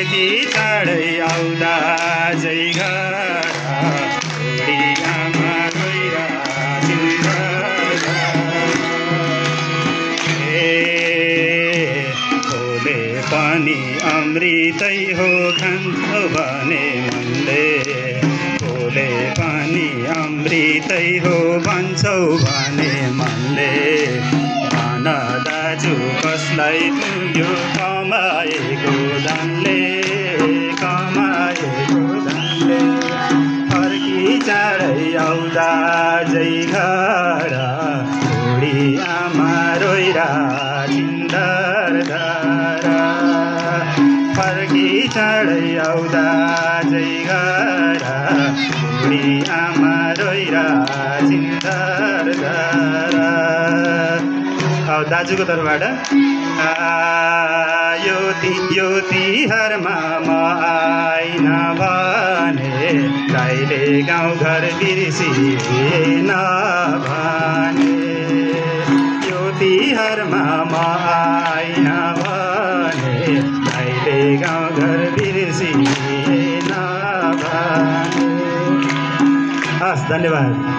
फर्की चाँडै आउँदा जै घर छोडी आमा गइरा खोले पनि अमृतै हो खान्छौ भने मनले खोले पनि अमृतै हो भन्छौ भने मनले भन दाजु कसलाई पुग्यो कमाएको धनले फर्की चाँडै आउँदा जै घर छोडी आमा रोइरा चिन्दर धारा फर्की चाँडै आउँदा जै घर छोडी आमा रोइरा चिन्दर धारा। दाजुको तर्फबाट यो तिहारमा म आइन भने दाइले गाउँघर बिर्सिएन भने यो तिहारमा म आइन भने दाइले गाउँघर बिर्सिएन भने। हस्, धन्यवाद।